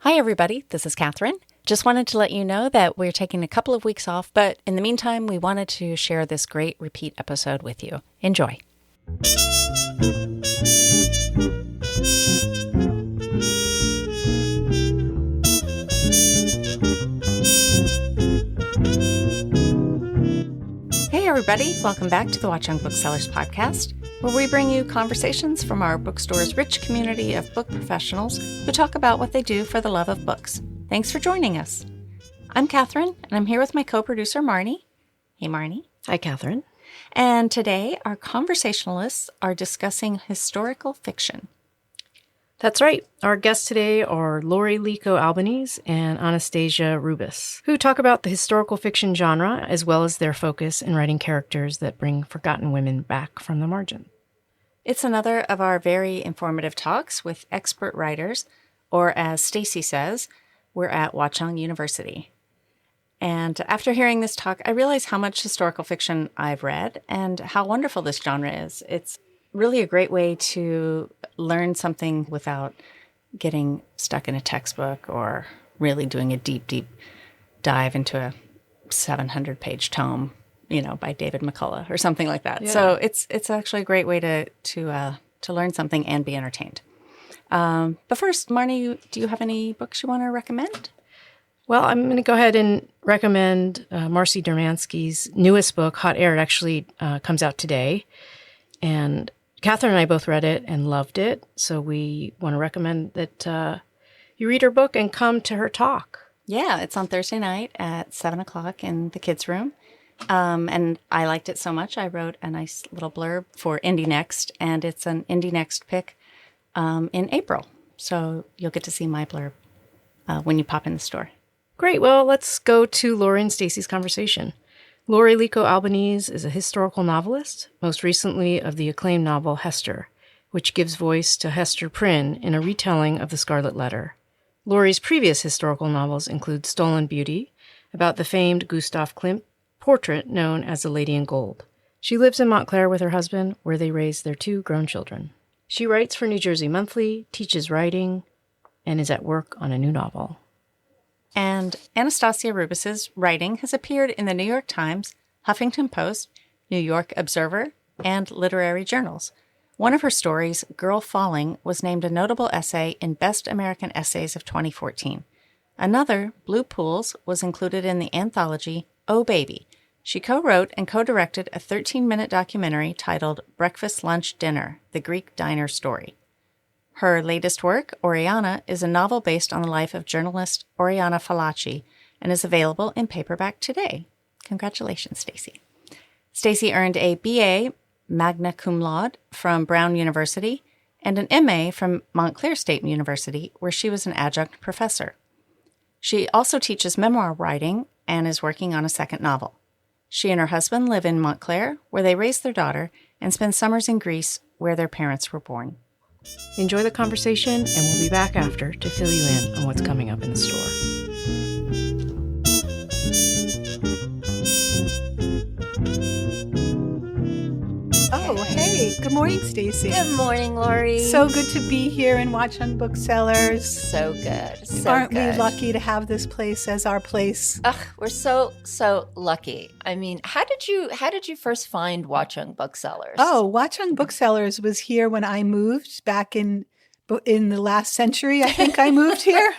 Hi, everybody. This is Kathryn. Just wanted to let you know that we're taking a couple of weeks off, but in the meantime, we wanted to share this great repeat episode with you. Enjoy. Hey, everybody. Welcome back to the Watchung Booksellers Podcast, where we bring you conversations from our bookstore's rich community of book professionals who talk about what they do for the love of books. Thanks for joining us. I'm Kathryn, and I'm here with my co-producer, Marnie. Hey, Marnie. Hi, Kathryn. And today, our conversationalists are discussing historical fiction. That's right. Our guests today are Laurie, Lico, Albanese, and Anastasia, Rubis, who talk about the historical fiction genre, as well as their focus in writing characters that bring forgotten women back from the margin. It's another of our very informative talks with expert writers, or as Stacy says, we're at Watchung University. And after hearing this talk, I realized how much historical fiction I've read and how wonderful this genre is. It's really a great way to learn something without getting stuck in a textbook or really doing a deep, deep dive into a 700-page tome, by David McCullough or something like that. Yeah. So it's actually a great way to learn something and be entertained. But first, Marnie, do you have any books you want to recommend? Well, I'm going to go ahead and recommend Marcy Dermansky's newest book, Hot Air. It actually comes out today. And Kathryn and I both read it and loved it. So we want to recommend that you read her book and come to her talk. Yeah, it's on Thursday night at 7 o'clock in the kids' room. And I liked it so much, I wrote a nice little blurb for Indie Next. And it's an Indie Next pick in April. So you'll get to see my blurb when you pop in the store. Great. Well, let's go to Laurie and Stacy's conversation. Laurie Lico Albanese is a historical novelist, most recently of the acclaimed novel Hester, which gives voice to Hester Prynne in a retelling of The Scarlet Letter. Laurie's previous historical novels include Stolen Beauty, about the famed Gustav Klimt portrait known as The Lady in Gold. She lives in Montclair with her husband, where they raise their 2 grown children. She writes for New Jersey Monthly, teaches writing, and is at work on a new novel. And Anastasia Rubis's writing has appeared in the New York Times, Huffington Post, New York Observer, and literary journals. One of her stories, Girl Falling, was named a notable essay in Best American Essays of 2014. Another, Blue Pools, was included in the anthology Oh Baby. She co-wrote and co-directed a 13-minute documentary titled Breakfast, Lunch, Dinner, The Greek Diner Story. Her latest work, Oriana, is a novel based on the life of journalist Oriana Fallaci and is available in paperback today. Congratulations, Stacy. Stacy earned a BA magna cum laude from Brown University and an MA from Montclair State University, where she was an adjunct professor. She also teaches memoir writing and is working on a second novel. She and her husband live in Montclair, where they raise their daughter, and spend summers in Greece, where their parents were born. Enjoy the conversation, and we'll be back after to fill you in on what's coming up in the store. Oh, hey. Good morning, Stacy. Good morning, Laurie. So good to be here in Watchung Booksellers. So good. Aren't we lucky to have this place as our place? Ugh, we're so lucky. I mean, how did you first find Watchung Booksellers? Oh, Watchung Booksellers was here when I moved back in the last century. I think I moved here.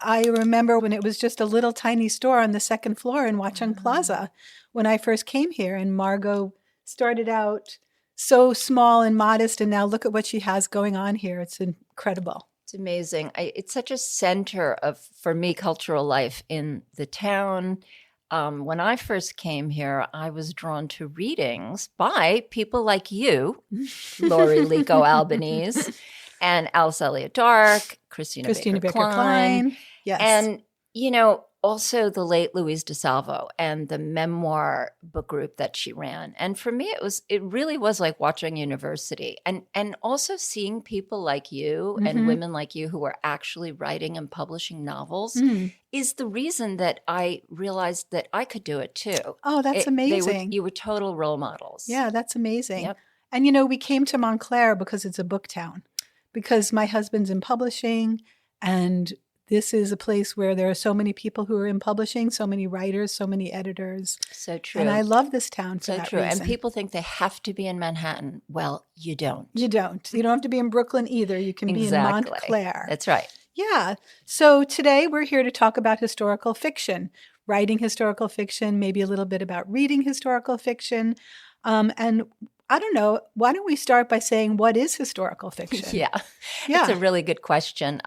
I remember when it was just a little tiny store on the second floor in Watchung Plaza when I first came here, and Margot started out so small and modest, and now look at what she has going on here. It's incredible. It's amazing. It's such a center of, for me, cultural life in the town. When I first came here, I was drawn to readings by people like you, Laurie Lico Albanese, and Alice Elliott Dark, Christina Baker Klein. Yes. And, also the late Louise DeSalvo and the memoir book group that she ran. And for me, it really was like Watchung University, and also seeing people like you and women like you who are actually writing and publishing novels is the reason that I realized that I could do it too. Oh, that's amazing. You were total role models. Yeah, that's amazing. Yep. And, we came to Montclair because it's a book town, because my husband's in publishing. And this is a place where there are so many people who are in publishing, so many writers, so many editors. So true. And I love this town for that true. reason. And people think they have to be in Manhattan. Well, you don't. You don't. You don't have to be in Brooklyn either. You can be in Montclair. That's right. Yeah. So today we're here to talk about historical fiction, writing historical fiction, maybe a little bit about reading historical fiction. And I don't know, why don't we start by saying, what is historical fiction? Yeah. It's a really good question.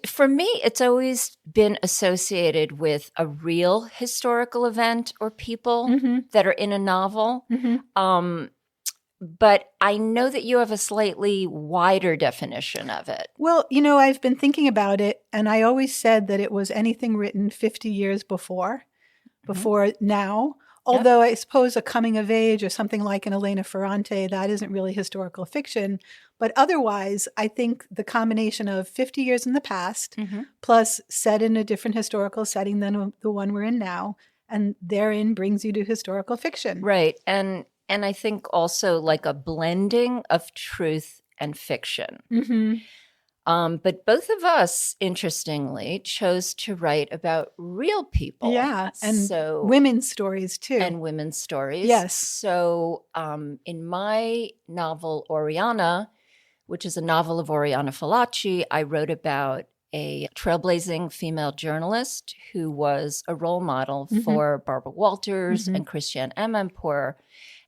For me, it's always been associated with a real historical event or people that are in a novel. But I know that you have a slightly wider definition of it. Well, I've been thinking about it, and I always said that it was anything written 50 years before now. Although I suppose a coming of age or something like an Elena Ferrante, that isn't really historical fiction. But otherwise, I think the combination of 50 years in the past plus set in a different historical setting than the one we're in now, and therein brings you to historical fiction. Right. And I think also like a blending of truth and fiction. But both of us, interestingly, chose to write about real people. Yeah, and women's stories too. And women's stories. Yes. So in my novel, Oriana, which is a novel of Oriana Fallaci, I wrote about a trailblazing female journalist who was a role model for Barbara Walters and Christiane Amanpour.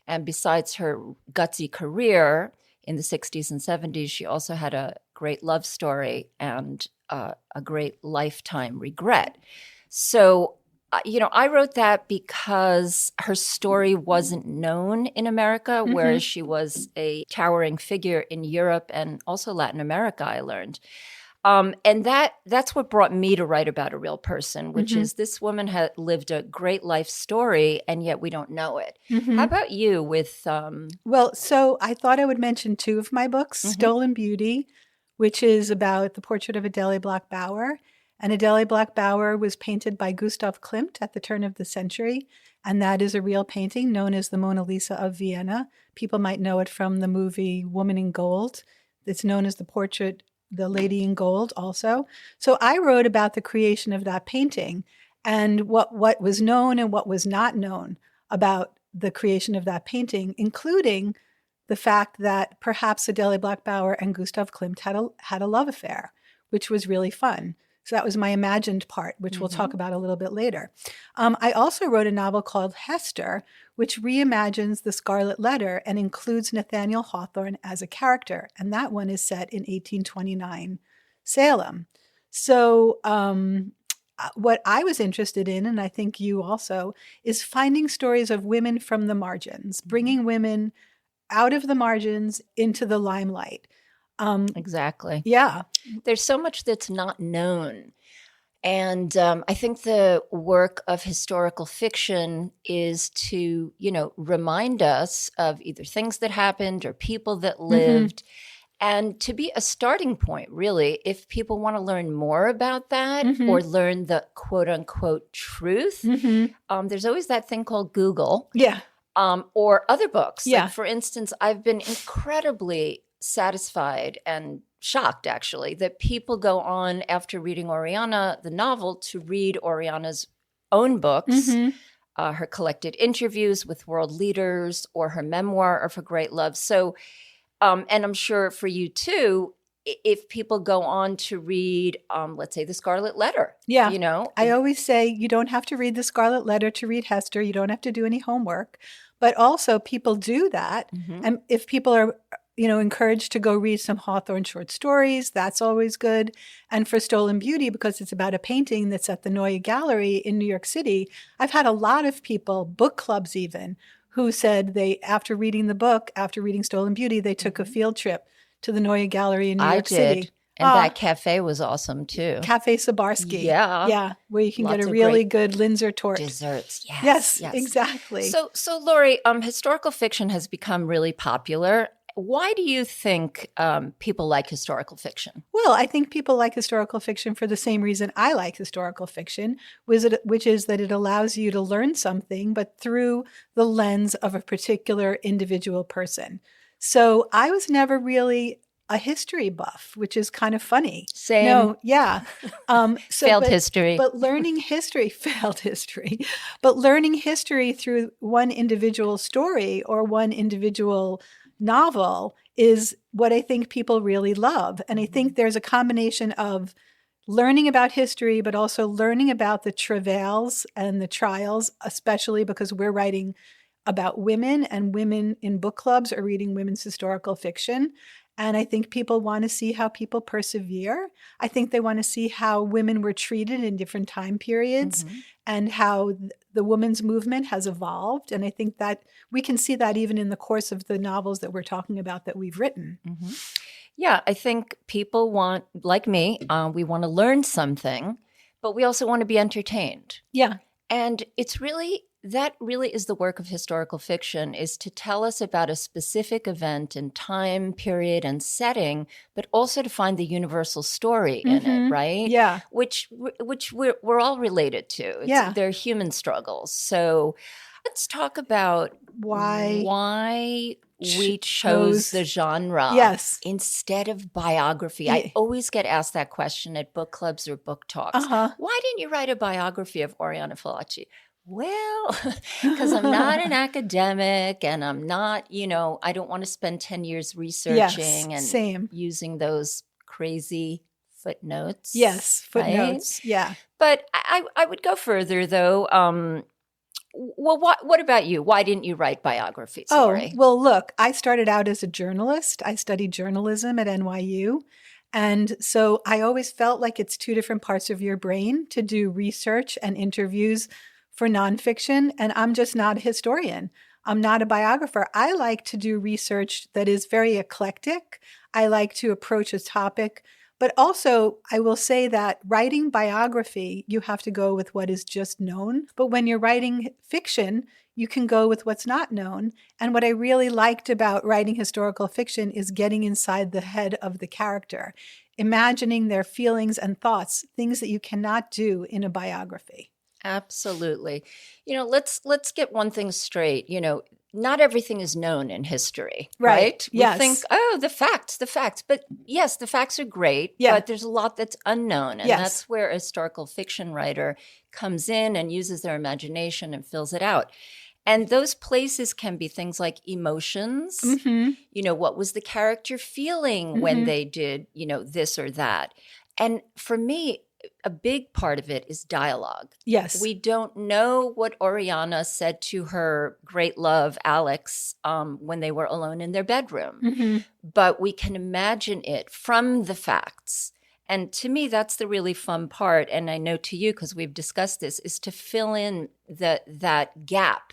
And besides her gutsy career in the 60s and 70s, she also had a great love story and a great lifetime regret. So, I wrote that because her story wasn't known in America, whereas she was a towering figure in Europe and also Latin America, I learned. And that's what brought me to write about a real person, which is this woman had lived a great life story, and yet we don't know it. How about you with Well, so I thought I would mention two of my books, Stolen Beauty, which is about the portrait of Adele Bloch-Bauer. And Adele Bloch-Bauer was painted by Gustav Klimt at the turn of the century, and that is a real painting known as the Mona Lisa of Vienna. People might know it from the movie Woman in Gold. It's known as the portrait The Lady in Gold also. So I wrote about the creation of that painting and what was known and what was not known about the creation of that painting, including the fact that perhaps Adele Bloch-Bauer and Gustav Klimt had a love affair, which was really fun. So that was my imagined part, which we'll talk about a little bit later. I also wrote a novel called Hester, which reimagines the Scarlet Letter and includes Nathaniel Hawthorne as a character. And that one is set in 1829 Salem. So what I was interested in, and I think you also, is finding stories of women from the margins, bringing women out of the margins into the limelight. Exactly. Yeah. There's so much that's not known. And I think the work of historical fiction is to, remind us of either things that happened or people that lived, and to be a starting point, really, if people want to learn more about that or learn the quote unquote truth. There's always that thing called Google. Yeah. Or other books. Yeah. Like, for instance, I've been incredibly satisfied and shocked, actually, that people go on after reading Oriana, the novel, to read Oriana's own books, her collected interviews with world leaders, or her memoir of her great love. So, and I'm sure for you too, if people go on to read, let's say, The Scarlet Letter. Yeah. I always say you don't have to read The Scarlet Letter to read Hester. You don't have to do any homework. But also people do that. And if people are encouraged to go read some Hawthorne short stories, that's always good. And for Stolen Beauty, because it's about a painting that's at the Neue Gallery in New York City, I've had a lot of people, book clubs even, who said after reading the book, after reading Stolen Beauty, they took a field trip to the Neue Gallery in New York City. And that cafe was awesome too. Cafe Sabarsky. Yeah. Yeah, where you can get a really good Linzer tort. Desserts, Yes, exactly. So Laurie, historical fiction has become really popular. Why do you think people like historical fiction? Well, I think people like historical fiction for the same reason I like historical fiction, which is that it allows you to learn something, but through the lens of a particular individual person. So I was never really a history buff, which is kind of funny. Same. No, yeah. Failed history. But learning history, failed history. But learning history through one individual story or one individual novel is what I think people really love. And I think there's a combination of learning about history, but also learning about the travails and the trials, especially because we're writing about women, and women in book clubs are reading women's historical fiction. And I think people want to see how people persevere. I think they want to see how women were treated in different time periods and how the women's movement has evolved. And I think that we can see that even in the course of the novels that we're talking about that we've written. Yeah, I think people want, like me, we want to learn something, but we also want to be entertained. Yeah. And that really is the work of historical fiction, is to tell us about a specific event and time period and setting, but also to find the universal story in it, right? Yeah. Which we're all related to. They're human struggles. So let's talk about why we chose the genre instead of biography. I always get asked that question at book clubs or book talks. Why didn't you write a biography of Oriana Fallaci? Well, because I'm not an academic and I'm not, I don't want to spend 10 years researching and using those crazy footnotes. Yes, footnotes. Right? Yeah. But I would go further, though. Well, what about you? Why didn't you write biographies, Laurie? Well, look, I started out as a journalist. I studied journalism at NYU. And so I always felt like it's two different parts of your brain to do research and interviews for nonfiction. And I'm just not a historian. I'm not a biographer. I like to do research that is very eclectic. I like to approach a topic. But also, I will say that writing biography, you have to go with what is just known. But when you're writing fiction, you can go with what's not known. And what I really liked about writing historical fiction is getting inside the head of the character, imagining their feelings and thoughts, things that you cannot do in a biography. Absolutely. Let's get one thing straight. Not everything is known in history, right? We think, the facts. But yes, the facts are great, but there's a lot that's unknown. And that's where a historical fiction writer comes in and uses their imagination and fills it out. And those places can be things like emotions. What was the character feeling when they did, this or that? And for me, a big part of it is dialogue. Yes. We don't know what Oriana said to her great love, Alex, when they were alone in their bedroom. But we can imagine it from the facts. And to me, that's the really fun part. And I know to you, because we've discussed this, is to fill in that gap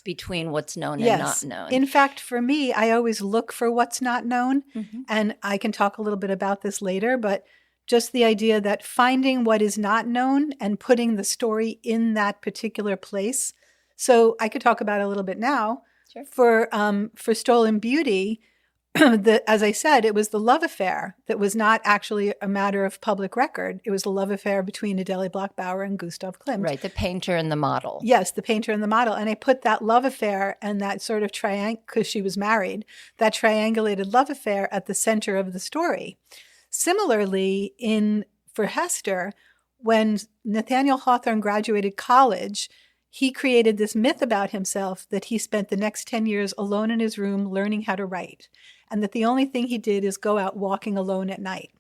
between what's known and not known. In fact, for me, I always look for what's not known. And I can talk a little bit about this later, but just the idea that finding what is not known and putting the story in that particular place. So I could talk about it a little bit now. Sure. For Stolen Beauty, as I said, it was the love affair that was not actually a matter of public record. It was the love affair between Adele Bloch-Bauer and Gustav Klimt. Right, the painter and the model. Yes, the painter and the model. And I put that love affair and that sort of because she was married, that triangulated love affair at the center of the story. Similarly, for Hester, when Nathaniel Hawthorne graduated college, he created this myth about himself that he spent the next 10 years alone in his room learning how to write, and that the only thing he did is go out walking alone at night.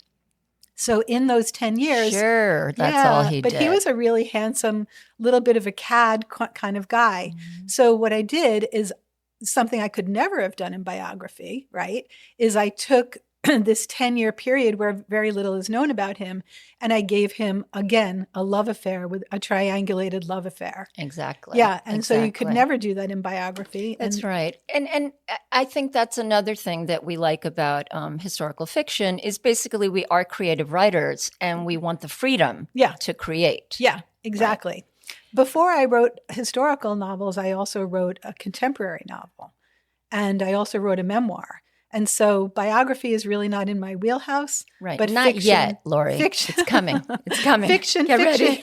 So in those 10 years... Sure, that's all he did. But he was a really handsome, little bit of a cad kind of guy. So what I did is something I could never have done in biography, right, is I took this 10-year period where very little is known about him, and I gave him, again, a love affair, with a triangulated love affair. Exactly. Yeah, and so you could never do that in biography. That's right. And I think that's another thing that we like about historical fiction is basically we are creative writers, and we want the freedom to create. Yeah, exactly. Right. Before I wrote historical novels, I also wrote a contemporary novel, and I also wrote a memoir. And so biography is really not in my wheelhouse. Right. But not fiction, yet, Laurie. Fiction. It's coming. It's coming.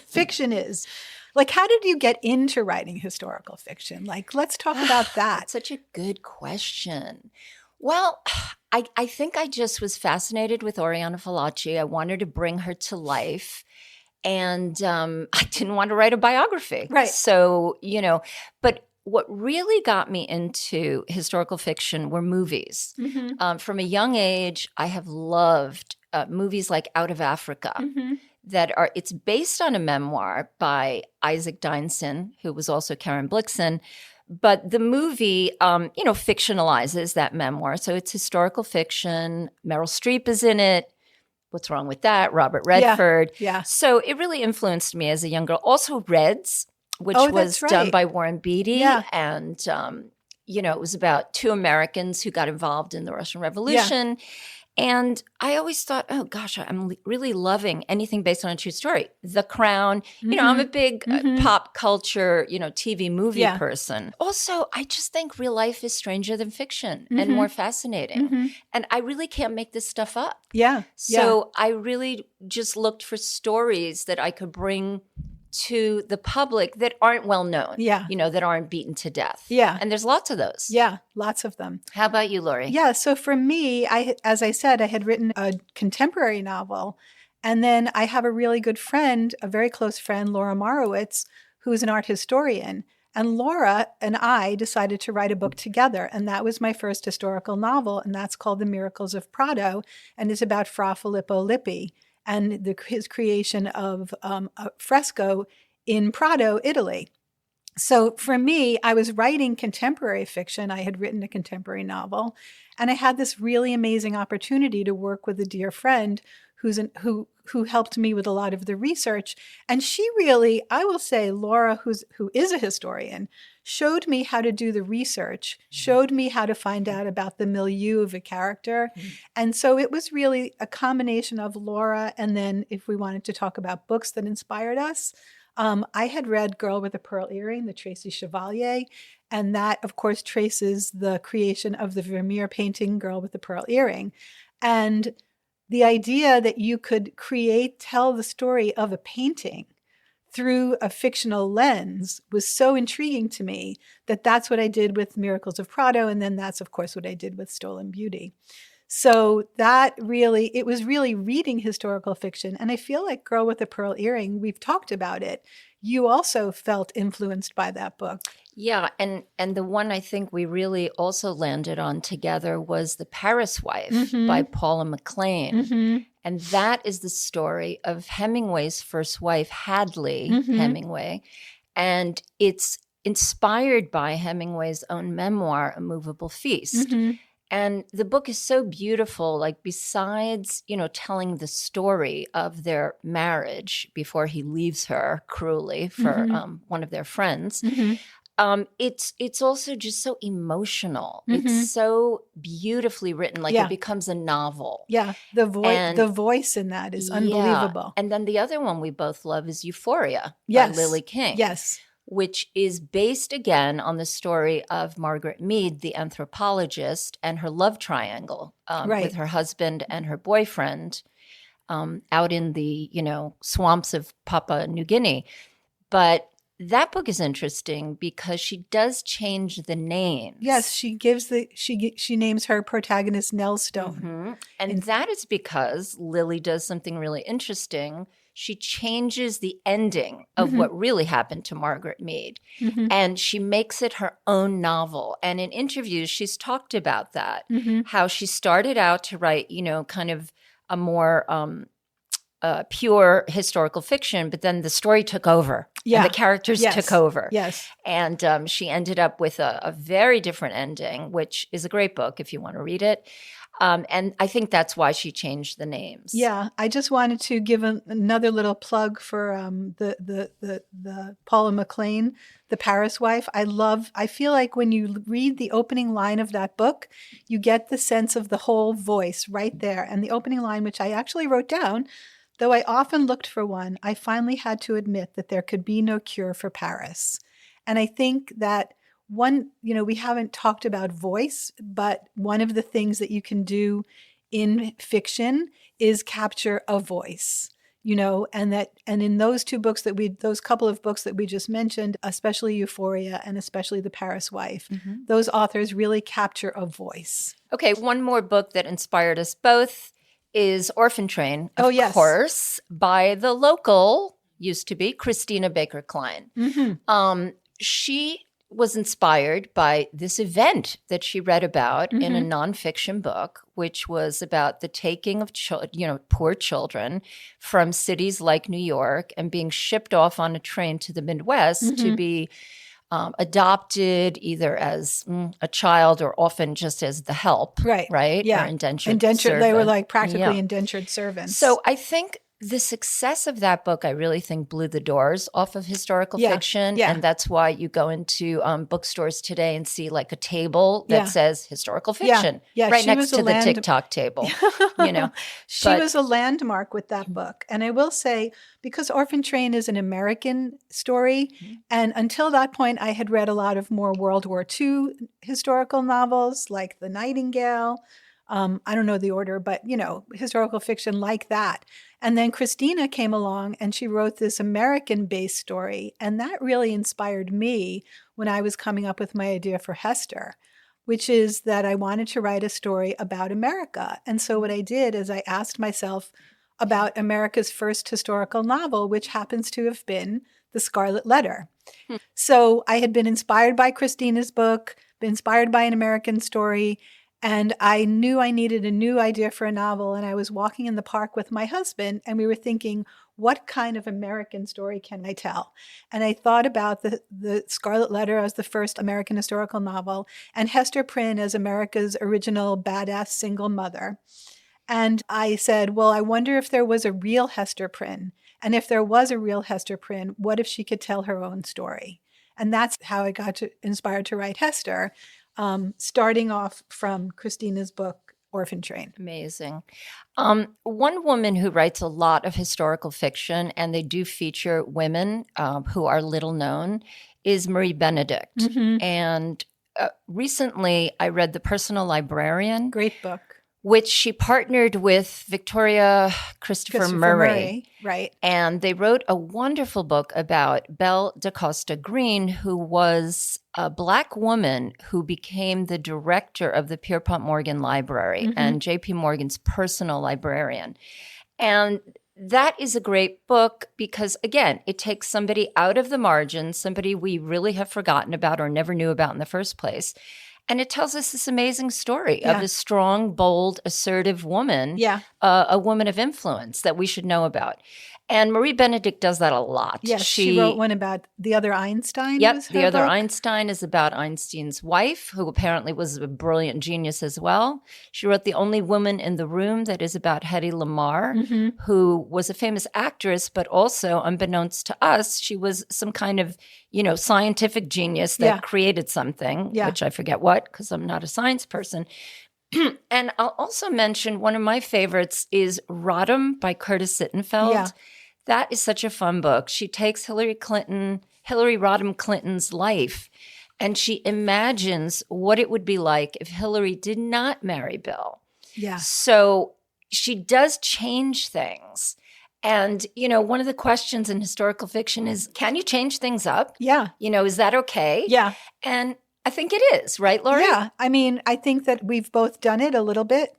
Fiction is. Like, how did you get into writing historical fiction? Like, let's talk about that. That's such a good question. Well, I think I just was fascinated with Oriana Fallaci. I wanted to bring her to life. And I didn't want to write a biography. Right. So, but what really got me into historical fiction were movies. Mm-hmm. From a young age, I have loved movies like Out of Africa. Mm-hmm. It's based on a memoir by Isaac Deinson, who was also Karen Blixen. But the movie, fictionalizes that memoir. So it's historical fiction. Meryl Streep is in it. What's wrong with that? Robert Redford. Yeah. So it really influenced me as a young girl. Also Reds, which was right. done by Warren Beatty. Yeah. And, it was about two Americans who got involved in the Russian Revolution. Yeah. And I always thought, oh, gosh, I'm really loving anything based on a true story. The Crown. Mm-hmm. I'm a big pop culture, TV movie person. Also, I just think real life is stranger than fiction and more fascinating. Mm-hmm. And I really can't make this stuff up. Yeah. So I really just looked for stories that I could bring to the public that aren't well known, that aren't beaten to death. Yeah. And there's lots of those. Yeah, lots of them. How about you, Laurie? Yeah, so for me, as I said, I had written a contemporary novel. And then I have a really good friend, a very close friend, Laura Marowitz, who's an art historian. And Laura and I decided to write a book together. And that was my first historical novel. And that's called The Miracles of Prato. And it's about Fra Filippo Lippi and his creation of a fresco in Prato, Italy. So for me, I was writing contemporary fiction. I had written a contemporary novel, and I had this really amazing opportunity to work with a dear friend who helped me with a lot of the research. And she really, I will say, Laura, who is a historian, showed me how to do the research, showed me how to find out about the milieu of a character. Mm-hmm. And so it was really a combination of Laura, and then if we wanted to talk about books that inspired us, I had read Girl with a Pearl Earring, the Tracy Chevalier, and that, of course, traces the creation of the Vermeer painting Girl with the Pearl Earring. And the idea that you could tell the story of a painting through a fictional lens was so intriguing to me that that's what I did with Miracles of Prato, and then that's, of course, what I did with Stolen Beauty. So it was really reading historical fiction. And I feel like Girl with a Pearl Earring, we've talked about it. You also felt influenced by that book. Yeah, and the one I think we really also landed on together was The Paris Wife by Paula McLean. Mm-hmm. And that is the story of Hemingway's first wife, Hadley Hemingway. And it's inspired by Hemingway's own memoir, A Movable Feast. Mm-hmm. And the book is so beautiful, like besides, telling the story of their marriage before he leaves her cruelly for one of their friends, it's also just so emotional. Mm-hmm. It's so beautifully written, like it becomes a novel. Yeah, the voice in that is unbelievable. And then the other one we both love is Euphoria by Lily King. Yes. Which is based again on the story of Margaret Mead, the anthropologist, and her love triangle with her husband and her boyfriend out in the, swamps of Papua New Guinea. But that book is interesting because she does change the names. Yes, she names her protagonist Nell Stone. Mm-hmm. And that is because Lily does something really interesting. She changes the ending of what really happened to Margaret Mead, and she makes it her own novel. And in interviews, she's talked about that, how she started out to write, kind of a more pure historical fiction, but then the story took over. Yeah. And the characters took over. Yes. And she ended up with a very different ending, which is a great book if you want to read it. And I think that's why she changed the names. Yeah, I just wanted to give another little plug for the Paula McLean, The Paris Wife. I feel like when you read the opening line of that book, you get the sense of the whole voice right there. And the opening line, which I actually wrote down, though I often looked for one, I finally had to admit that there could be no cure for Paris. And I think that we haven't talked about voice, but one of the things that you can do in fiction is capture a voice. and in those those couple of books that we just mentioned, especially Euphoria and especially The Paris Wife, those authors really capture a voice. Okay, one more book that inspired us both is Orphan Train, of course, by the local, used to be, Christina Baker Klein. She was inspired by this event that she read about in a nonfiction book, which was about the taking of poor children from cities like New York and being shipped off on a train to the Midwest to be adopted either as a child or often just as the help, right? Yeah, or indentured servant. They were like practically indentured servants. So I think the success of that book, I really think, blew the doors off of historical fiction. And that's why you go into bookstores today and see like a table that says historical fiction right next to the TikTok table. She was a landmark with that book. And I will say, because Orphan Train is an American story, and until that point, I had read a lot of more World War II historical novels like The Nightingale. I don't know the order, but, historical fiction like that. And then Christina came along and she wrote this American-based story. And that really inspired me when I was coming up with my idea for Hester, which is that I wanted to write a story about America. And so what I did is I asked myself about America's first historical novel, which happens to have been The Scarlet Letter. So I had been inspired by Christina's book, been inspired by an American story, and I knew I needed a new idea for a novel. And I was walking in the park with my husband, and we were thinking, what kind of American story can I tell? And I thought about the Scarlet Letter as the first American historical novel, and Hester Prynne as America's original badass single mother. And I said, well, I wonder if there was a real Hester Prynne. And if there was a real Hester Prynne, what if she could tell her own story? And that's how I got inspired to write Hester, starting off from Christina's book, Orphan Train. Amazing. One woman who writes a lot of historical fiction, and they do feature women who are little known, is Marie Benedict. And recently I read The Personal Librarian. Great book. Which she partnered with Victoria Christopher Murray. Right. And they wrote a wonderful book about Belle DaCosta Green, who was a Black woman who became the director of the Pierpont Morgan Library and J.P. Morgan's personal librarian. And that is a great book because, again, it takes somebody out of the margins, somebody we really have forgotten about or never knew about in the first place. And it tells us this amazing story of a strong, bold, assertive woman, a woman of influence that we should know about. And Marie Benedict does that a lot. Yes, she wrote one about The Other Einstein. Yep, The Other Einstein is about Einstein's wife, who apparently was a brilliant genius as well. She wrote The Only Woman in the Room, that is about Hedy Lamarr, who was a famous actress, but also, unbeknownst to us, she was some kind of, scientific genius that created something, which I forget what, because I'm not a science person. And I'll also mention one of my favorites is Rodham by Curtis Sittenfeld. Yeah. That is such a fun book. She takes Hillary Rodham Clinton's life, and she imagines what it would be like if Hillary did not marry Bill. Yeah. So she does change things. And, one of the questions in historical fiction is, can you change things up? Yeah. Is that okay? Yeah. And I think it is, right, Laurie? Yeah. I mean, I think that we've both done it a little bit.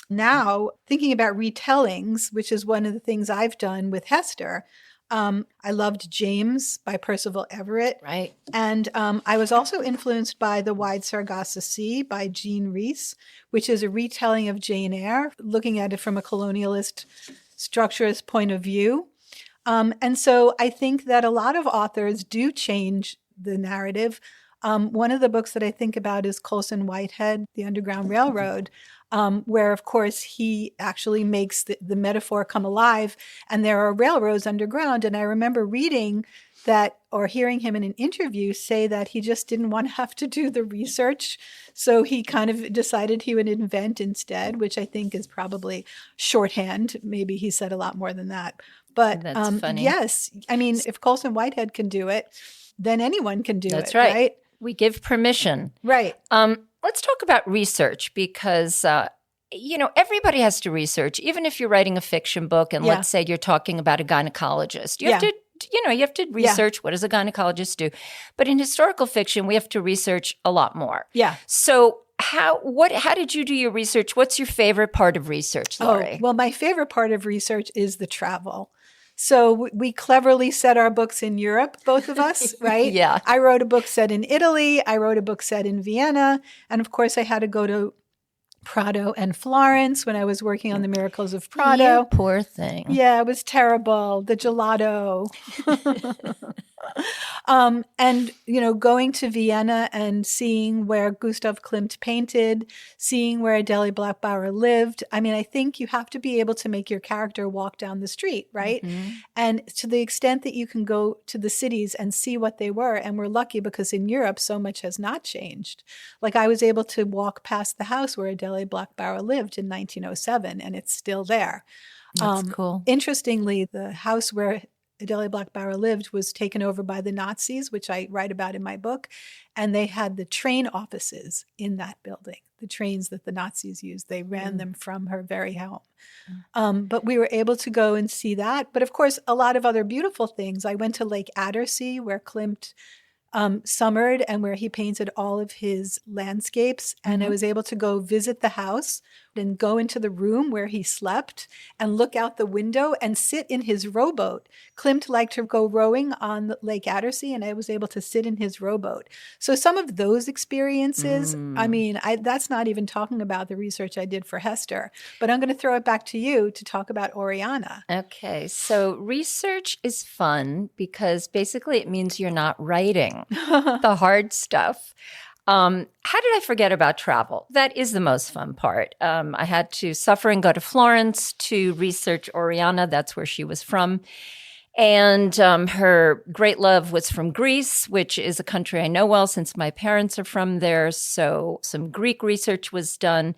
Now, thinking about retellings, which is one of the things I've done with Hester, I loved James by Percival Everett. Right. And I was also influenced by The Wide Sargasso Sea by Jean Rhys, which is a retelling of Jane Eyre, looking at it from a colonialist structurist point of view. And so I think that a lot of authors do change the narrative. One of the books that I think about is Colson Whitehead, The Underground Railroad, where, of course, he actually makes the metaphor come alive, and there are railroads underground. And I remember reading that or hearing him in an interview say that he just didn't want to have to do the research. So he kind of decided he would invent instead, which I think is probably shorthand. Maybe he said a lot more than that. But that's funny. Yes, I mean, if Colson Whitehead can do it, then anyone can do it. That's right. We give permission. Right. Let's talk about research because everybody has to research, even if you're writing a fiction book and let's say you're talking about a gynecologist. You have to you have to research what does a gynecologist do. But in historical fiction, we have to research a lot more. Yeah. So how did you do your research? What's your favorite part of research, Laurie? Oh, well, my favorite part of research is the travel. So we cleverly set our books in Europe, both of us, right? Yeah. I wrote a book set in Italy. I wrote a book set in Vienna. And of course, I had to go to Prato and Florence when I was working on The Miracles of Prato. You poor thing. Yeah, it was terrible. The gelato. And, going to Vienna and seeing where Gustav Klimt painted, seeing where Adele Blackbauer lived. I mean, I think you have to be able to make your character walk down the street, right? Mm-hmm. And to the extent that you can go to the cities and see what they were, and we're lucky because in Europe, so much has not changed. Like I was able to walk past the house where Adele Blackbauer lived in 1907, and it's still there. That's cool. Interestingly, the house where Adele Blackbauer lived was taken over by the Nazis, which I write about in my book, and they had the train offices in that building, the trains that the Nazis used. They ran them from her very home. But we were able to go and see that. But of course, a lot of other beautiful things. I went to Lake Attersee, where Klimt summered and where he painted all of his landscapes. And I was able to go visit the house and go into the room where he slept and look out the window and sit in his rowboat. Klimt liked to go rowing on Lake Attersee, and I was able to sit in his rowboat. So some of those experiences, I mean, that's not even talking about the research I did for Hester, but I'm going to throw it back to you to talk about Oriana. Okay, so research is fun because basically it means you're not writing the hard stuff. How did I forget about travel? That is the most fun part. I had to suffer and go to Florence to research Oriana. That's where she was from. And her great love was from Greece, which is a country I know well since my parents are from there. So some Greek research was done.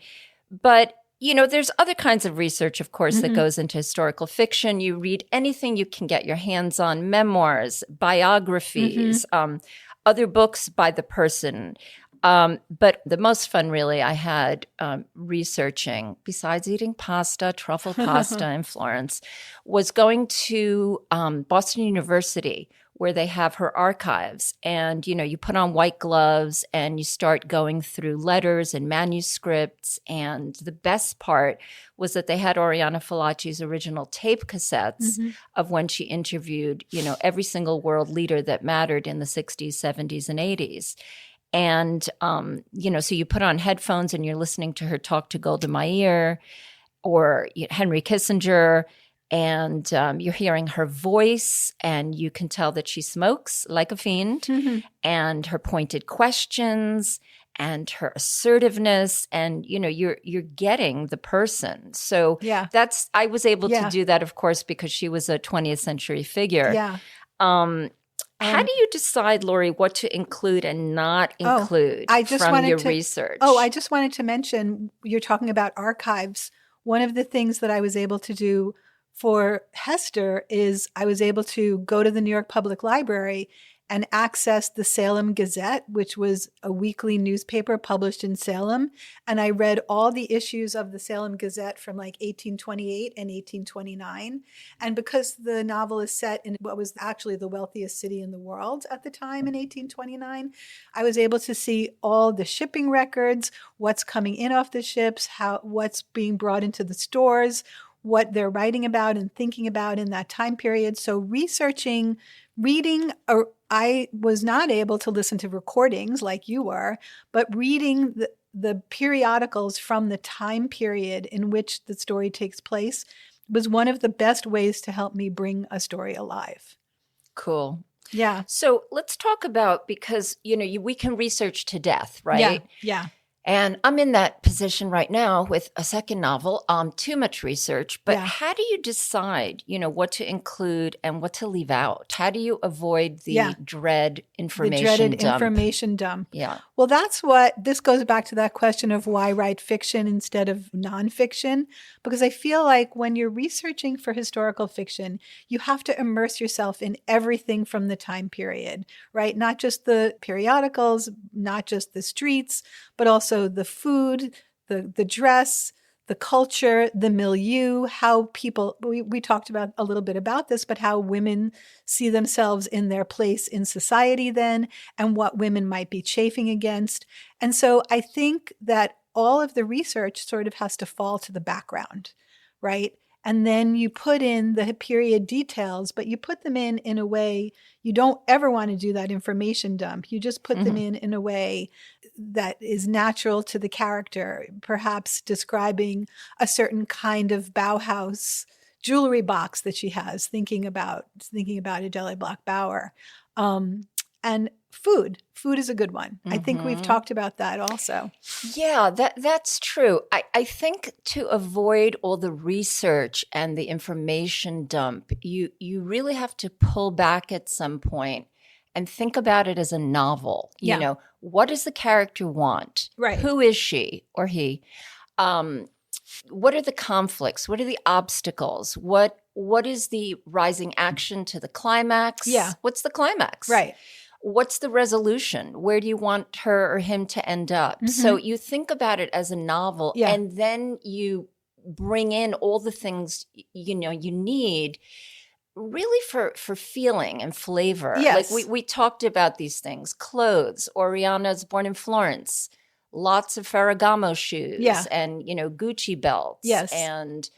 But, there's other kinds of research, of course, that goes into historical fiction. You read anything you can get your hands on, memoirs, biographies, other books by the person. But the most fun really I had researching, besides eating truffle pasta in Florence, was going to Boston University, where they have her archives. And, you put on white gloves and you start going through letters and manuscripts. And the best part was that they had Oriana Fallaci's original tape cassettes of when she interviewed, every single world leader that mattered in the 60s, 70s, and 80s. And, so you put on headphones and you're listening to her talk to Golda Meir or Henry Kissinger, and you're hearing her voice, and you can tell that she smokes like a fiend, and her pointed questions and her assertiveness, and you're getting the person. So I was able to do that, of course, because she was a 20th century figure. Yeah. How do you decide, Laurie, what to include and not include from your research? I just wanted to mention, you're talking about archives. One of the things that I was able to do for Hester is I was able to go to the New York Public Library and access the Salem Gazette, which was a weekly newspaper published in Salem. And I read all the issues of the Salem Gazette from like 1828 and 1829. And because the novel is set in what was actually the wealthiest city in the world at the time in 1829, I was able to see all the shipping records, what's coming in off the ships, what's being brought into the stores, what they're writing about and thinking about in that time period. So reading, I was not able to listen to recordings like you were, but reading the periodicals from the time period in which the story takes place was one of the best ways to help me bring a story alive. Cool. Yeah. So let's talk about, because, we can research to death, right? Yeah. And I'm in that position right now with a second novel, too much research. But how do you decide, what to include and what to leave out? How do you avoid the dread information dump? The dreaded information dump. Yeah. Well, this goes back to that question of why write fiction instead of nonfiction. Because I feel like when you're researching for historical fiction, you have to immerse yourself in everything from the time period, right? Not just the periodicals, not just the streets, but also the food, the dress, the culture, the milieu, how people, we talked about a little bit about this, but how women see themselves in their place in society then, and what women might be chafing against. And so I think that all of the research sort of has to fall to the background, right? And then you put in the period details, but you put them in a way, you don't ever want to do that information dump. You just put them in a way that is natural to the character, perhaps describing a certain kind of Bauhaus jewelry box that she has, thinking about Adele Bloch-Bauer. And food is a good one. I think we've talked about that also. Yeah, that's true. I think to avoid all the research and the information dump, you really have to pull back at some point and think about it as a novel. Yeah. You know, what does the character want? Right. Who is she or he? What are the conflicts? What are the obstacles? What is the rising action to the climax? Yeah. What's the climax? Right. What's the resolution? Where do you want her or him to end up? So you think about it as a novel, and then you bring in all the things, you know, you need really for feeling and flavor. Yes. Like we talked about these things. Clothes. Oriana's born in Florence. Lots of Ferragamo shoes and, you know, Gucci belts. Yes. And,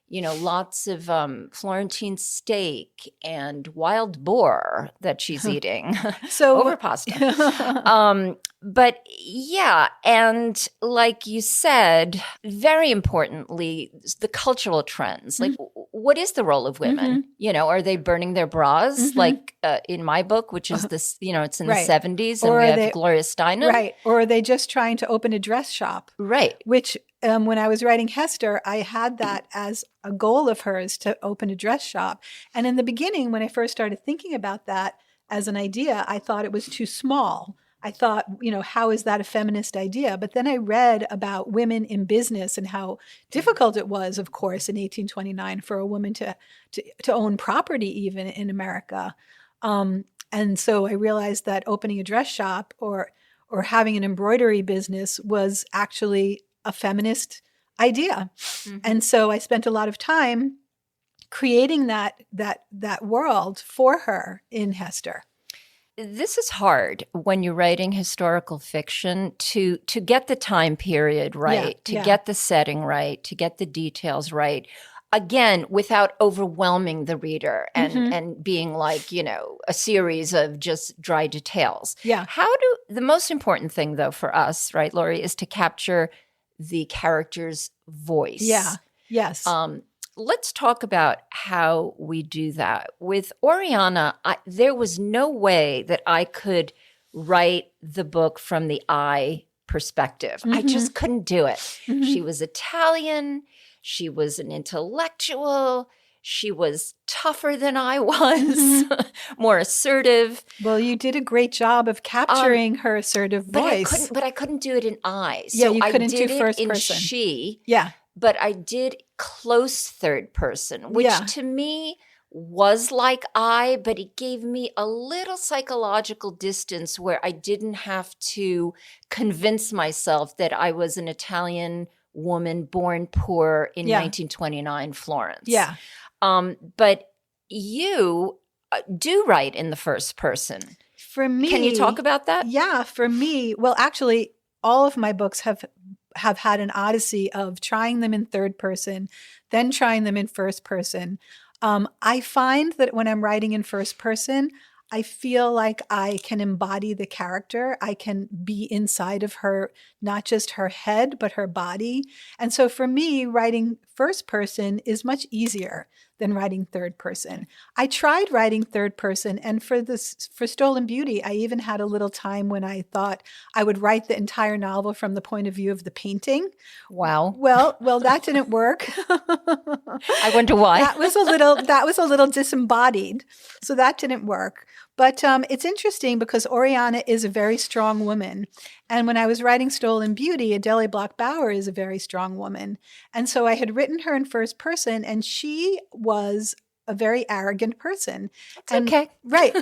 you know, lots of Florentine steak and wild boar that she's eating over pasta. But yeah, and like you said, very importantly, the cultural trends. Like, what is the role of women? You know, are they burning their bras? Like in my book, which is this, you know, it's in the 70s, and we have Gloria Steinem. Right. Or are they just trying to open a dress shop? Right. Which when I was writing Hester, I had that as a goal of hers, to open a dress shop. And in the beginning, when I first started thinking about that as an idea, I thought it was too small. I thought, you know, how is that a feminist idea? But then I read about women in business and how difficult it was, of course, in 1829 for a woman to own property even in America. And so I realized that opening a dress shop or having an embroidery business was actually a feminist idea. And so I spent a lot of time creating that world for her in Hester. This is hard when you're writing historical fiction to get the time period right, to get the setting right, to get the details right. Again, without overwhelming the reader and being like, you know, a series of just dry details. Yeah. The most important thing though for us, right, Laurie, is to capture the character's voice. Yeah. Yes. Let's talk about how we do that. With Oriana, there was no way that I could write the book from the I perspective. I just couldn't do it. She was Italian. She was an intellectual. She was tougher than I was, more assertive. Well, you did a great job of capturing her assertive voice. But I couldn't do it in I. So yeah, you couldn't do first in person. She. Yeah. But I did close third person, which to me was like I, but it gave me a little psychological distance where I didn't have to convince myself that I was an Italian woman born poor in 1929 Florence. Yeah. But you do write in the first person. For me. Can you talk about that? Yeah, for me. Well, actually, all of my books have had an odyssey of trying them in third person, then trying them in first person. I find that when I'm writing in first person, I feel like I can embody the character. I can be inside of her, not just her head, but her body. And so for me, writing first person is much easier than writing third person. I tried writing third person, and for Stolen Beauty, I even had a little time when I thought I would write the entire novel from the point of view of the painting. Wow. Well, that didn't work. I wonder why. That was a little disembodied, so that didn't work. But it's interesting because Oriana is a very strong woman. And when I was writing Stolen Beauty, Adele Bloch-Bauer is a very strong woman. And so I had written her in first person, and she was a very arrogant person. It's okay. Right.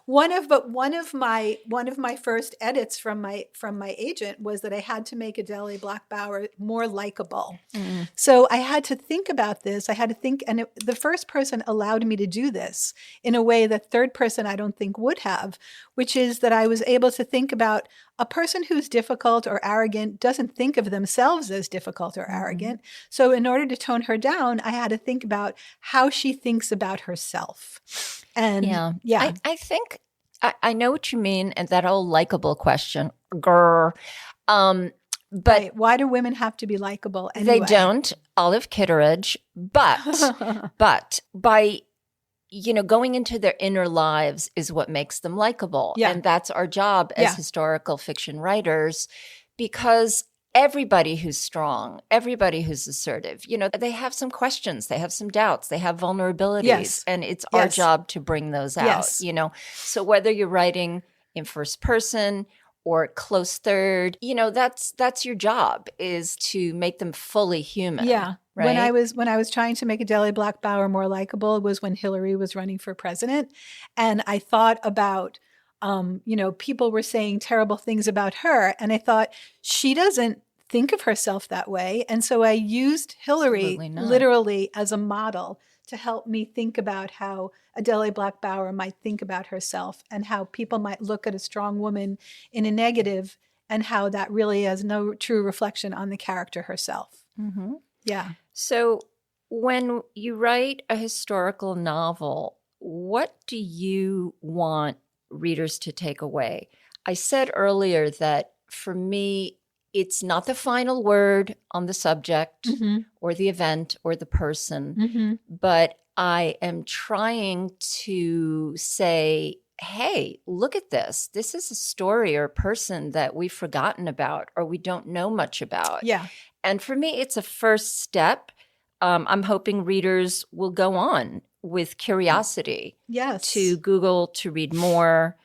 One of my first edits from my agent was that I had to make Adele Black-Bauer more likable. Mm. So I had to think about this. I had to think, and the first person allowed me to do this in a way that third person I don't think would have, which is that I was able to think about a person who's difficult or arrogant doesn't think of themselves as difficult or arrogant. So in order to tone her down, I had to think about how she thinks about herself. And I think I know what you mean, and that whole likable question. Grr. But why do women have to be likable anyway? They don't. Olive Kitteridge. But by going into their inner lives is what makes them likable. Yeah. And that's our job as historical fiction writers, because everybody who's strong, everybody who's assertive, they have some questions, they have some doubts, they have vulnerabilities, and it's our job to bring those out, So whether you're writing in first person or close third, that's your job, is to make them fully human. Yeah. Right? When I was trying to make Adele Black-Bauer more likable was when Hillary was running for president. And I thought about, people were saying terrible things about her. And I thought, she doesn't think of herself that way. And so I used Hillary literally as a model to help me think about how Adele Black-Bauer might think about herself and how people might look at a strong woman in a negative, and how that really has no true reflection on the character herself. Mm-hmm. Yeah. So when you write a historical novel, what do you want readers to take away? I said earlier that for me, it's not the final word on the subject or the event or the person, but I am trying to say, hey, look at this. This is a story or a person that we've forgotten about or we don't know much about. Yeah. And for me, it's a first step. I'm hoping readers will go on with curiosity to Google, to read more.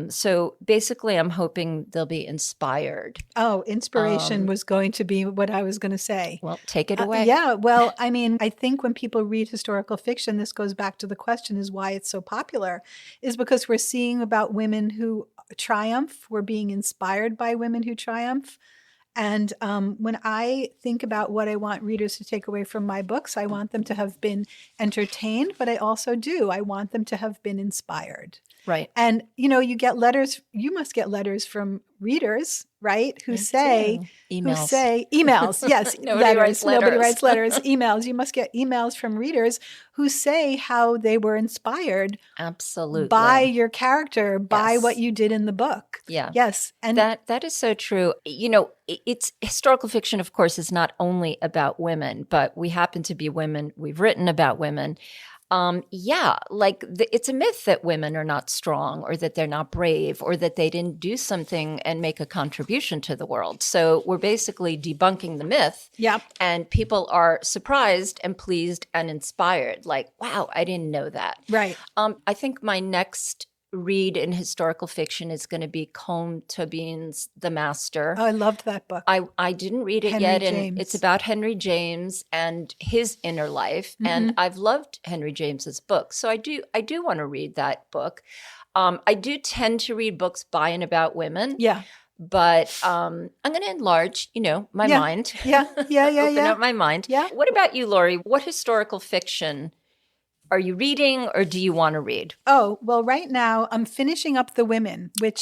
So basically, I'm hoping they'll be inspired. Oh, inspiration was going to be what I was going to say. Well, take it away. Well, I mean, I think when people read historical fiction, this goes back to the question is why it's so popular, is because we're seeing about women who triumph. We're being inspired by women who triumph. And when I think about what I want readers to take away from my books, I want them to have been entertained, but I also I want them to have been inspired. Right. And, you must get letters from readers, right? Who say emails. Yes. Nobody writes letters, emails. You must get emails from readers who say how they were inspired. Absolutely. By your character, by what you did in the book. Yeah. Yes. And that is so true. It's historical fiction, of course, is not only about women, but we happen to be women. We've written about women. It's a myth that women are not strong or that they're not brave or that they didn't do something and make a contribution to the world. So we're basically debunking the myth. Yep. And people are surprised and pleased and inspired. Like, wow, I didn't know that. Right. I think my next read in historical fiction is going to be Colm Tobin's The Master. Oh, I loved that book. I didn't read it yet, and it's about Henry James and his inner life. And I've loved Henry James's book, so I do want to read that book. I do tend to read books by and about women. Yeah. But I'm going to enlarge, my mind. Yeah. Open up my mind. Yeah. What about you, Laurie? What historical fiction are you reading or do you want to read? Oh, well, right now I'm finishing up The Women, which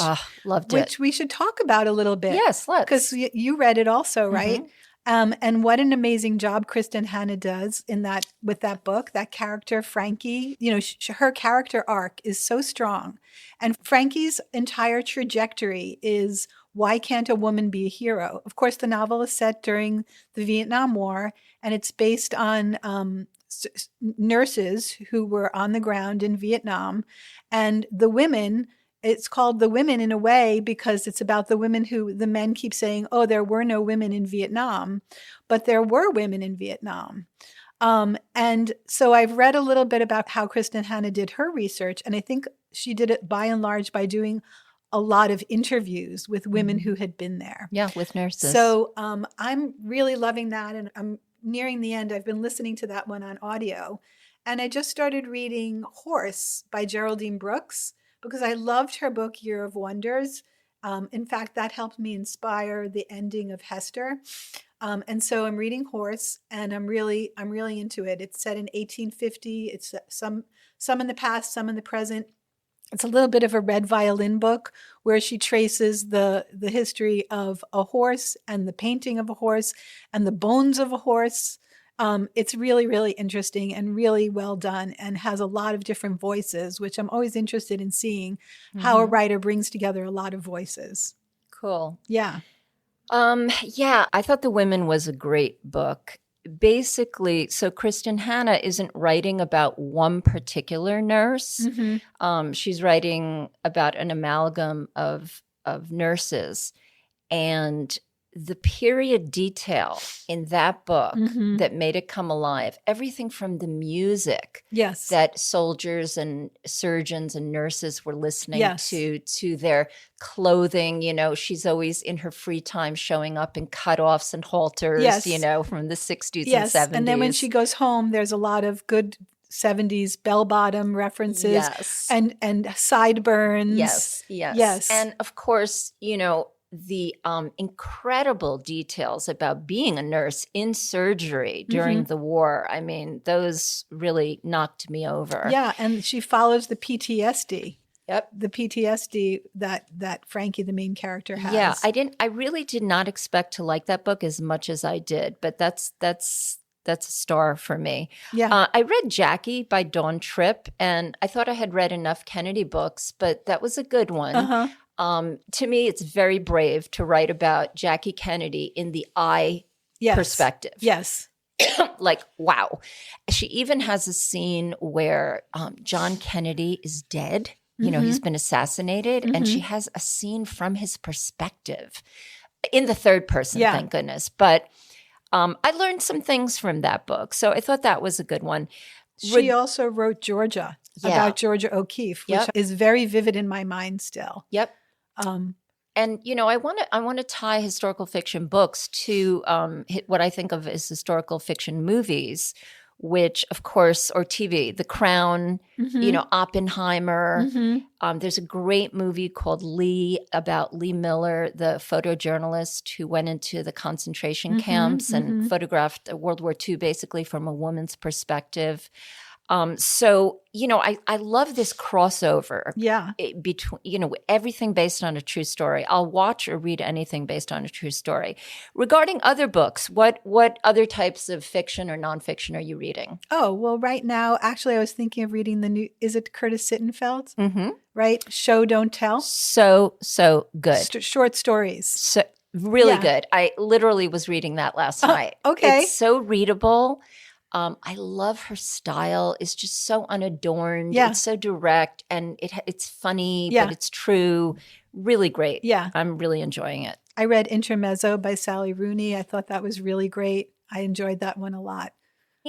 we should talk about a little bit. Yes, let's. Because you read it also, right? And what an amazing job Kristen Hanna does with that book. That character, Frankie, her character arc is so strong. And Frankie's entire trajectory is, why can't a woman be a hero? Of course, the novel is set during the Vietnam War, and it's based on nurses who were on the ground in Vietnam. And the women, it's called The Women in a way because it's about the women who the men keep saying, oh, there were no women in Vietnam, but there were women in Vietnam. And so I've read a little bit about how Kristen Hanna did her research, and I think she did it by and large by doing a lot of interviews with women who had been there. Yeah, with nurses. So I'm really loving that, and I'm nearing the end. I've been listening to that one on audio, And I just started reading Horse by Geraldine Brooks because I loved her book, Year of Wonders. In fact, that helped me inspire the ending of Hester. And so I'm reading Horse, and I'm really into it. It's set in 1850. It's some in the past, some in the present. It's a little bit of a red violin book where she traces the history of a horse and the painting of a horse and the bones of a horse. It's really, really interesting and really well done, and has a lot of different voices, which I'm always interested in seeing how a writer brings together a lot of voices. Cool. Yeah. Yeah, I thought The Women was a great book. Basically, so Kristen Hanna isn't writing about one particular nurse. She's writing about an amalgam of nurses. And the period detail in that book that made it come alive, everything from the music that soldiers and surgeons and nurses were listening to their clothing. You know, she's always in her free time showing up in cutoffs and halters, you know, from the 60s and 70s. And then when she goes home, there's a lot of good 70s bell-bottom references and sideburns. Yes. And of course, you know, the incredible details about being a nurse in surgery during the war. I mean, those really knocked me over. Yeah, and she follows the PTSD. Yep. The PTSD that Frankie, the main character, has. Yeah, I really did not expect to like that book as much as I did, but that's a star for me. Yeah. I read Jackie by Dawn Tripp, and I thought I had read enough Kennedy books, but that was a good one. To me, it's very brave to write about Jackie Kennedy in the I perspective. Yes. Like, wow. She even has a scene where John Kennedy is dead. You know, he's been assassinated, and she has a scene from his perspective in the third person, thank goodness. But I learned some things from that book. So I thought that was a good one. She also wrote Georgia, about Georgia O'Keeffe, which is very vivid in my mind still. Yep. And you know, I want to tie historical fiction books to what I think of as historical fiction movies, which, of course, or TV, The Crown, you know, Oppenheimer. There's a great movie called Lee about Lee Miller, the photojournalist who went into the concentration camps and photographed World War II basically from a woman's perspective. So, you know, I love this crossover between, you know, everything based on a true story. I'll watch or read anything based on a true story. Regarding other books, what other types of fiction or nonfiction are you reading? Oh, well, right now, actually, I was thinking of reading the new, is it Curtis Sittenfeld? Right? Show, Don't Tell. So good. Short stories. So really good. I literally was reading that last night. Okay. It's so readable. I love her style. It's just so unadorned. It's so direct, and it's funny, but it's true. Really great. Yeah. I'm really enjoying it. I read Intermezzo by Sally Rooney. I thought that was really great. I enjoyed that one a lot.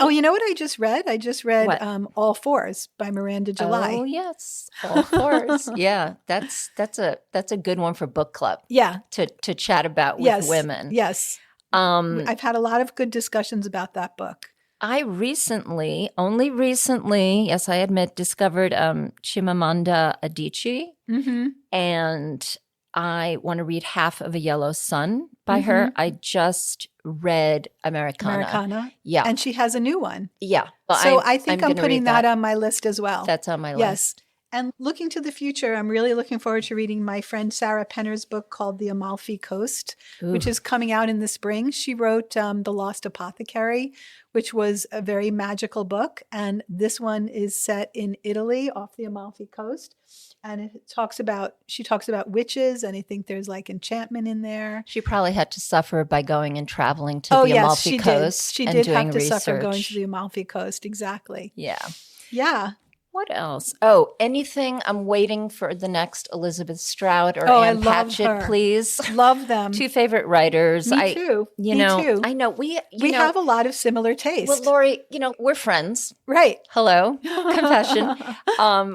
Oh, you know what I just read? I just read All Fours by Miranda July. Oh, yes. All Fours. Yeah. That's a good one for book club. Yeah. To chat about with women. Yes. I've had a lot of good discussions about that book. I only recently, yes, I admit, discovered Chimamanda Adichie, and I want to read Half of a Yellow Sun by her. I just read Americana. Yeah. And she has a new one. Yeah. Well, so I think I'm putting that on my list as well. That's on my list. Yes. And looking to the future, I'm really looking forward to reading my friend Sarah Penner's book called The Amalfi Coast, which is coming out in the spring. She wrote The Lost Apothecary, which was a very magical book. And this one is set in Italy off the Amalfi Coast. And she talks about witches, and I think there's like enchantment in there. She probably had to suffer by going and traveling to the Amalfi Coast. She and did doing have to research. suffer going to the Amalfi Coast. Exactly. Yeah. Yeah. What else? Oh, anything. I'm waiting for the next Elizabeth Strout or I Anne love Patchett, her. please. Love them. Two favorite writers. Me too. You Me know, too. I know We know, have a lot of similar tastes. Well, Laurie, we're friends. Right. Hello, confession.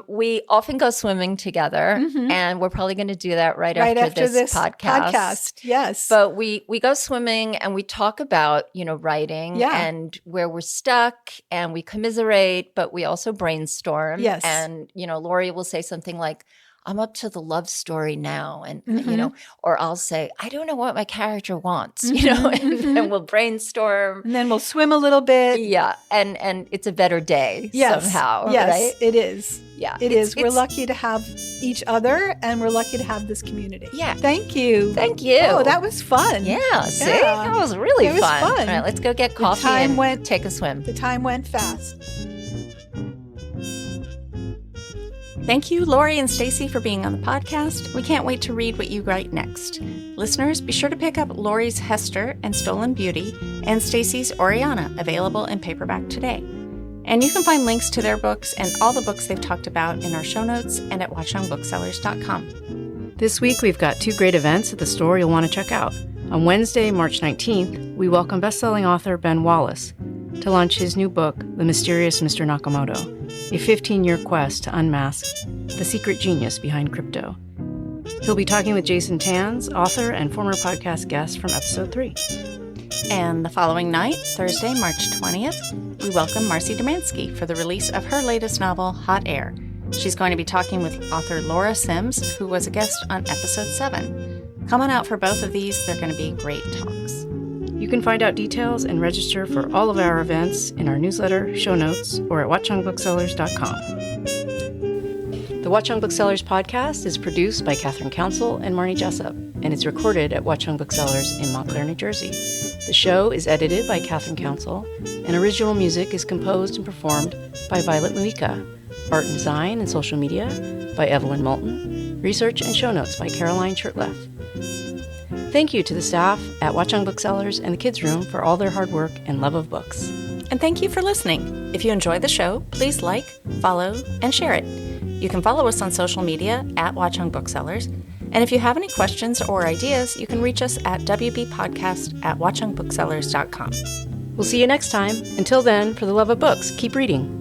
We often go swimming together, and we're probably going to do that right after this podcast. Yes. But we go swimming and we talk about, writing and where we're stuck, and we commiserate, but we also brainstorm. Yes. And, Laurie will say something like, I'm up to the love story now. And, or I'll say, I don't know what my character wants, and then we'll brainstorm. And then we'll swim a little bit. Yeah. And it's a better day somehow. Yes, right? it is. Yeah. It is. We're lucky to have each other, and we're lucky to have this community. Yeah. Thank you. Thank you. Oh, that was fun. Yeah. See? That was really It was fun. All right, let's go get coffee and take a swim. The time went fast. Thank you, Laurie and Stacy, for being on the podcast. We can't wait to read what you write next. Listeners, be sure to pick up Laurie's Hester and Stolen Beauty and Stacy's Oriana, available in paperback today. And you can find links to their books and all the books they've talked about in our show notes and at watchungbooksellers.com. This week, we've got 2 great events at the store you'll want to check out. On Wednesday, March 19th, we welcome best-selling author Ben Wallace to launch his new book, The Mysterious Mr. Nakamoto, a 15-year quest to unmask the secret genius behind crypto. He'll be talking with Jason Tanz, author and former podcast guest from episode 3. And the following night, Thursday, March 20th, we welcome Marcy Domansky for the release of her latest novel, Hot Air. She's going to be talking with author Laura Sims, who was a guest on episode 7. Come on out for both of these. They're going to be great talks. You can find out details and register for all of our events in our newsletter, show notes, or at watchungbooksellers.com. The Watchung Booksellers Podcast is produced by Kathryn Counsell and Marnie Jessup, and it's recorded at Watchung Booksellers in Montclair, New Jersey. The show is edited by Kathryn Counsell, and original music is composed and performed by Violet Mujica. Art and design and social media by Evelyn Moulton. Research and show notes by Caroline Shurtleff. Thank you to the staff at Watchung Booksellers and the Kids Room for all their hard work and love of books. And thank you for listening. If you enjoy the show, please like, follow, and share it. You can follow us on social media at Watchung Booksellers. And if you have any questions or ideas, you can reach us at wbpodcast@watchungbooksellers.com. We'll see you next time. Until then, for the love of books, keep reading.